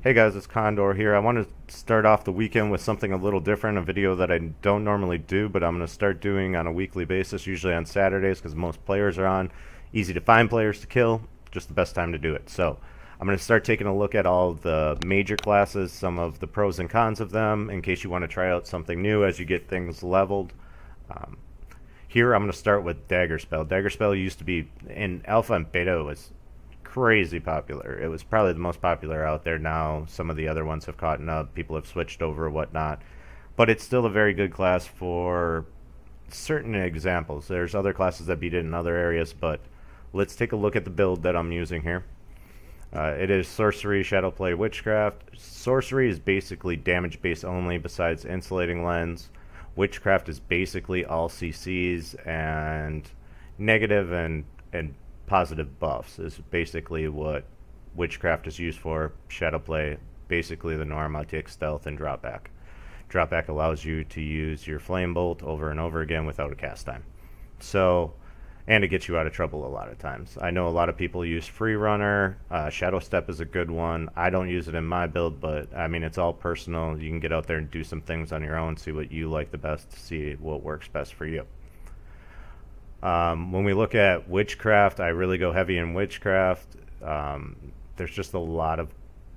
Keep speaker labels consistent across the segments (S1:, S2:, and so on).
S1: Hey guys, it's Condor here. I want to start off the weekend with something a little different, a video that I don't normally do, but I'm going to start doing on a weekly basis, usually on Saturdays because most players are on. Easy to find players to kill, just the best time to do it. So I'm going to start taking a look at all the major classes, some of the pros and cons of them, in case you want to try out something new as you get things leveled. Here I'm going to start with Daggerspell. Daggerspell used to be, in alpha and beta, it was crazy popular. It was probably the most popular out there. Now some of the other ones have caught up, people have switched over or whatnot, but it's still a very good class for certain examples. There's other classes that beat it in other areas, but let's take a look at the build that I'm using here. It is sorcery, shadowplay, witchcraft. Sorcery is basically damage base only besides insulating lens. Witchcraft is basically all CCs, and negative and positive buffs is basically what witchcraft is used for. Shadowplay, basically the norm. I take stealth and drop back. Drop back allows you to use your flame bolt over and over again without a cast time. So, and it gets you out of trouble a lot of times. I know a lot of people use free runner. Shadow step is a good one. I don't use it in my build, but I mean, it's all personal. You can get out there and do some things on your own, see what you like the best, see what works best for you. When we look at witchcraft, I really go heavy in witchcraft. There's just a lot of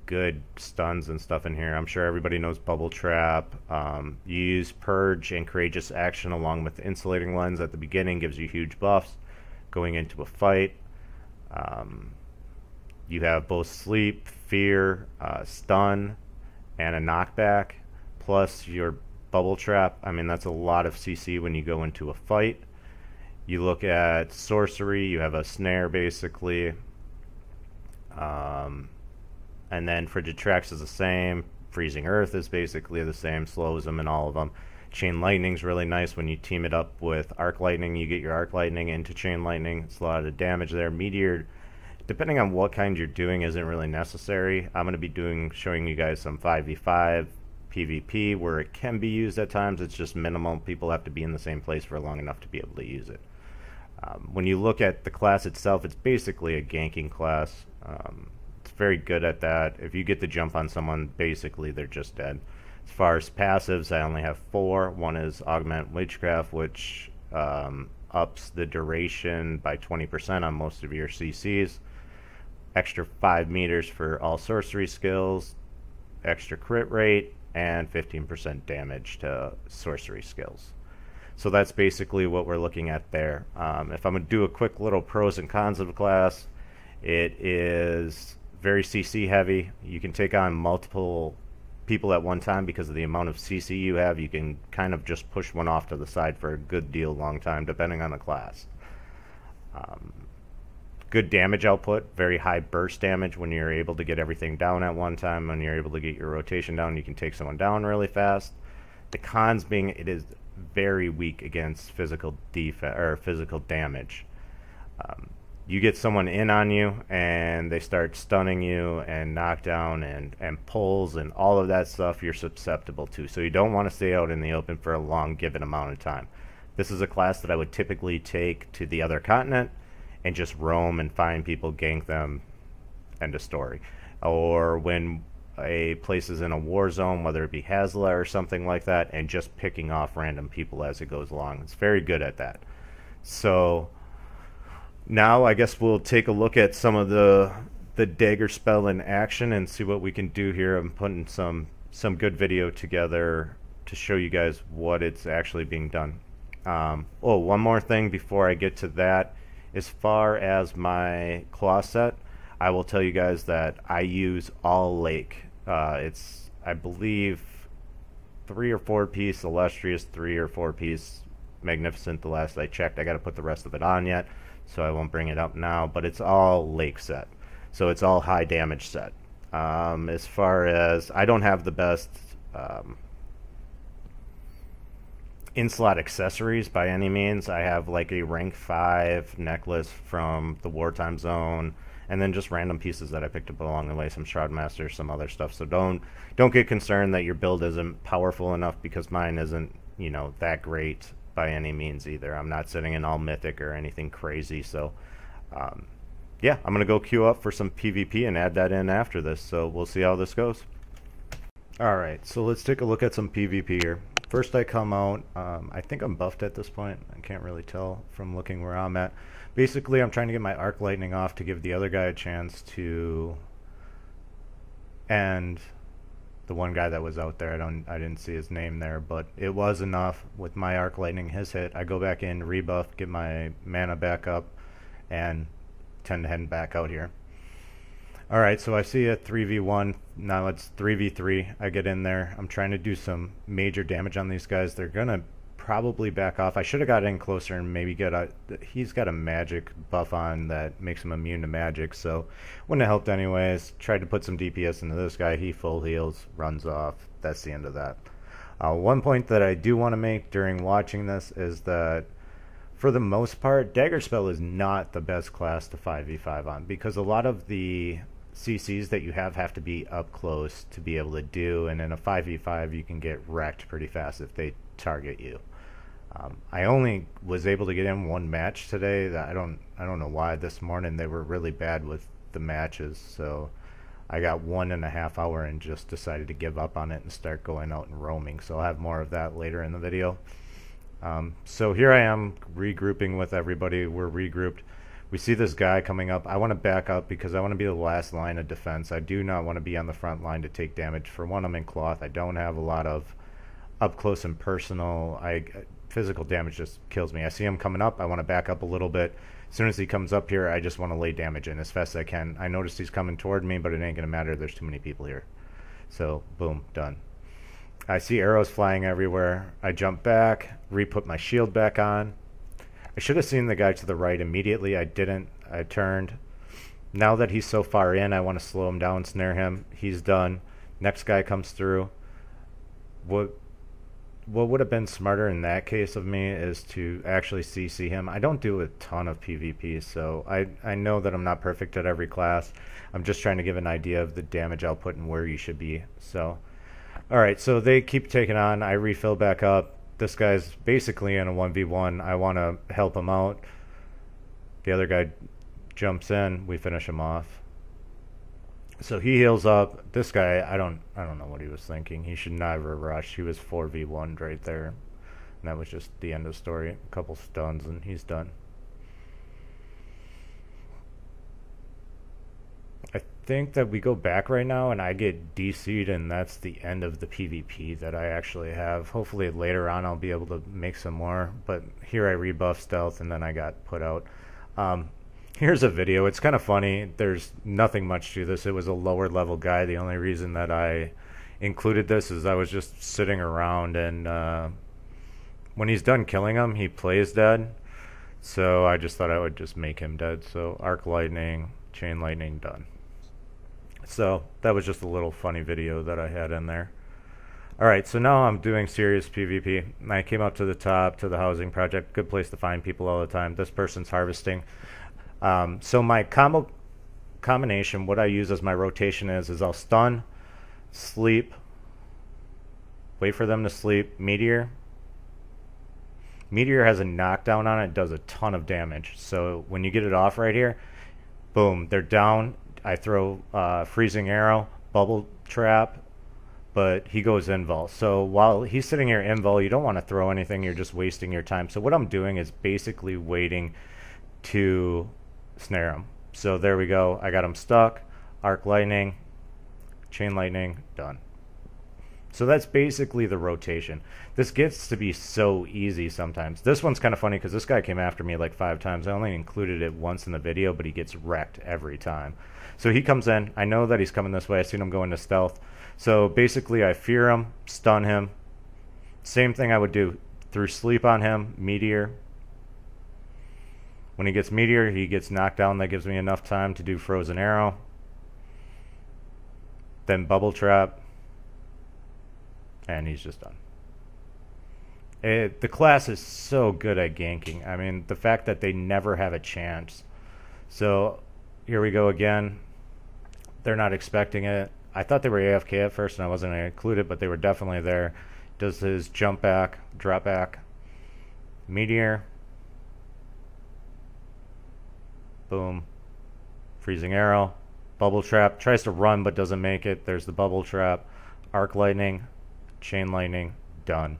S1: good stuns and stuff in here. I'm sure everybody knows bubble trap. You use purge and courageous action along with insulating lens at the beginning, gives you huge buffs going into a fight. You have both sleep, fear, stun, and a knockback, plus your bubble trap. I mean, that's a lot of CC when you go into a fight. You look at sorcery, you have a snare basically, and then frigid tracks is the same. Freezing earth is basically the same, slows them in all of them. Chain lightning's really nice when you team it up with arc lightning. You get your arc lightning into chain lightning. It's a lot of damage there. Meteor, depending on what kind you're doing, isn't really necessary. I'm going to be showing you guys some 5v5 PvP where it can be used at times. It's just minimal. People have to be in the same place for long enough to be able to use it. When you look at the class itself, it's basically a ganking class. It's very good at that. If you get the jump on someone, basically they're just dead. As far as passives, I only have 4. One is Augment Witchcraft, which ups the duration by 20% on most of your CCs. Extra 5 meters for all sorcery skills. Extra crit rate, and 15% damage to sorcery skills. So that's basically what we're looking at there. If I'm going to do a quick little pros and cons of the class, it is very CC heavy. You can take on multiple people at one time because of the amount of CC you have. You can kind of just push one off to the side for a good deal long time depending on the class. Good damage output, very high burst damage when you're able to get everything down at one time. When you're able to get your rotation down, you can take someone down really fast. The cons being it is very weak against physical defense or physical damage. You get someone in on you and they start stunning you and knockdown and pulls and all of that stuff you're susceptible to. So you don't want to stay out in the open for a long given amount of time. This is a class that I would typically take to the other continent and just roam and find people, gank them, end of story. Or when a place is in a war zone, whether it be Hazla or something like that, and just picking off random people as it goes along. It's very good at that. So now I guess we'll take a look at some of the Daggerspell in action and see what we can do here. I'm putting some good video together to show you guys what it's actually being done. Oh, one more thing before I get to that. As far as my claw set, I will tell you guys that I use all lake. It's, I believe, 3 or 4 piece illustrious, 3 or 4 piece magnificent the last I checked. I got to put the rest of it on yet, so I won't bring it up now, but it's all lake set, so it's all high damage set. As far as, I don't have the best in-slot accessories by any means. I have like a rank 5 necklace from the wartime zone, and then just random pieces that I picked up along the way, some Shroudmasters, some other stuff. So don't get concerned that your build isn't powerful enough, because mine isn't, you know, that great by any means either. I'm not sitting in all mythic or anything crazy, so yeah, I'm going to go queue up for some PvP and add that in after this, so we'll see how this goes. Alright, so let's take a look at some PvP here. First I come out, I think I'm buffed at this point. I can't really tell from looking where I'm at. Basically, I'm trying to get my arc lightning off to give the other guy a chance to end the one guy that was out there. I didn't see his name there, but it was enough with my arc lightning, his hit. I go back in, rebuff, get my mana back up, and tend to head back out here. Alright, so I see a 3v1, now it's 3v3. I get in there, I'm trying to do some major damage on these guys. They're gonna probably back off. I should have got in closer and maybe get a, he's got a magic buff on that makes him immune to magic, so wouldn't have helped anyways. Tried to put some DPS into this guy, he full heals, runs off. That's the end of that. One point that I do want to make during watching this is that for the most part, Daggerspell is not the best class to 5v5 on, because a lot of the CCs that you have to be up close to be able to do, and in a 5v5 you can get wrecked pretty fast if they target you. I only was able to get in one match today. That I don't know why. This morning they were really bad with the matches, so I got 1.5 hours and just decided to give up on it and start going out and roaming. So I'll have more of that later in the video. So here I am regrouping with everybody. We're regrouped. We see this guy coming up. I want to back up because I want to be the last line of defense. I do not want to be on the front line to take damage. For one, I'm in cloth. I don't have a lot of up close and personal. Physical damage just kills me. I see him coming up. I want to back up a little bit. As soon as he comes up here, I just want to lay damage in as fast as I can. I notice he's coming toward me, but it ain't going to matter. There's too many people here. So, boom, done. I see arrows flying everywhere. I jump back, re-put my shield back on. I should have seen the guy to the right immediately. I didn't. I turned. Now that he's so far in, I want to slow him down, snare him. He's done. Next guy comes through. What would have been smarter in that case of me is to actually CC him. I don't do a ton of PvP, so I know that I'm not perfect at every class. I'm just trying to give an idea of the damage output and where you should be. So, alright, so they keep taking on. I refill back up. This guy's basically in a 1v1. I want to help him out. The other guy jumps in. We finish him off. So he heals up. This guy, I don't know what he was thinking. He should never rush. He was 4v1'd right there. And that was just the end of the story. A couple stuns and he's done. I think that we go back right now and I get DC'd, and that's the end of the PvP that I actually have. Hopefully later on I'll be able to make some more, but here I rebuff stealth and then I got put out. Here's a video. It's kind of funny. There's nothing much to this. It was a lower level guy. The only reason that I included this is I was just sitting around, and when he's done killing him, he plays dead. So I just thought I would just make him dead. So arc lightning, chain lightning, done. So that was just a little funny video that I had in there. Alright, so now I'm doing serious PvP. I came up to the top, to the housing project. Good place to find people all the time. This person's harvesting. So my combination, what I use as my rotation is I'll stun, sleep, wait for them to sleep, meteor. Meteor has a knockdown on it, does a ton of damage. So when you get it off right here, boom, they're down. I throw freezing arrow, bubble trap, but he goes invul. So while he's sitting here invul, you don't want to throw anything, you're just wasting your time. So what I'm doing is basically waiting to snare him. So there we go. I got him stuck. Arc lightning, chain lightning, done. So that's basically the rotation. This gets to be so easy sometimes. This one's kind of funny because this guy came after me like 5 times. I only included it once in the video, but he gets wrecked every time. So he comes in. I know that he's coming this way. I seen him go into stealth. So basically I fear him, stun him. Same thing I would do through sleep on him, meteor. When he gets meteor, he gets knocked down. That gives me enough time to do frozen arrow. Then bubble trap. And he's just done. The class is so good at ganking. I mean, the fact that they never have a chance. So here we go again. They're not expecting it. I thought they were AFK at first and I wasn't going to include it, but they were definitely there. Does his jump back, drop back, meteor. Boom. freezing arrow, bubble trap, tries to run but doesn't make it. There's the bubble trap, arc lightning, chain lightning, done.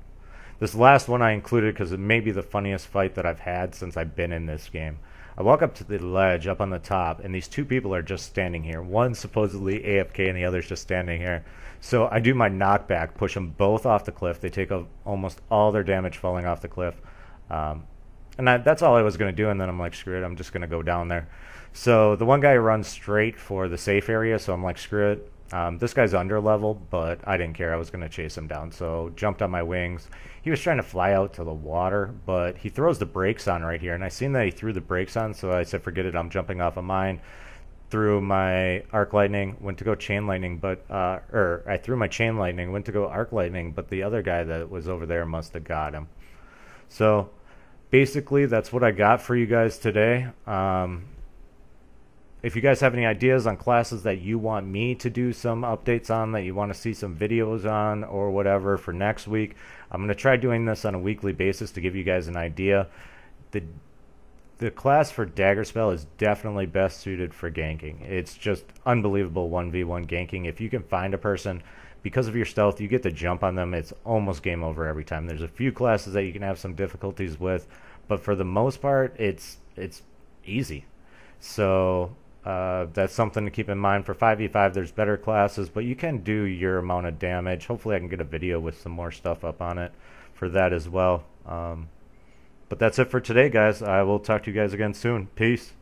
S1: This last one I included because it may be the funniest fight that I've had since I've been in this game. I walk up to the ledge up on the top, and these two people are just standing here. One's supposedly AFK, and the other's just standing here. So I do my knockback, push them both off the cliff. They take almost all their damage falling off the cliff. That's all I was going to do, and then I'm like, screw it, I'm just going to go down there. So the one guy runs straight for the safe area, so I'm like, screw it. This guy's under level, but I didn't care. I was going to chase him down, so jumped on my wings. He was trying to fly out to the water, but he throws the brakes on right here, and I seen that he threw the brakes on, so I said, forget it, I'm jumping off of mine. Threw my arc lightning, went to go chain lightning, but I threw my chain lightning, went to go arc lightning, but the other guy that was over there must have got him. So basically, that's what I got for you guys today. If you guys have any ideas on classes that you want me to do some updates on, that you want to see some videos on or whatever for next week, I'm going to try doing this on a weekly basis to give you guys an idea. The class for Daggerspell is definitely best suited for ganking. It's just unbelievable 1v1 ganking. If you can find a person, because of your stealth, you get to jump on them, it's almost game over every time. There's a few classes that you can have some difficulties with, but for the most part, it's easy. So that's something to keep in mind. For 5v5, there's better classes, but you can do your amount of damage. Hopefully I can get a video with some more stuff up on it for that as well. But that's it for today, guys. I will talk to you guys again soon. Peace.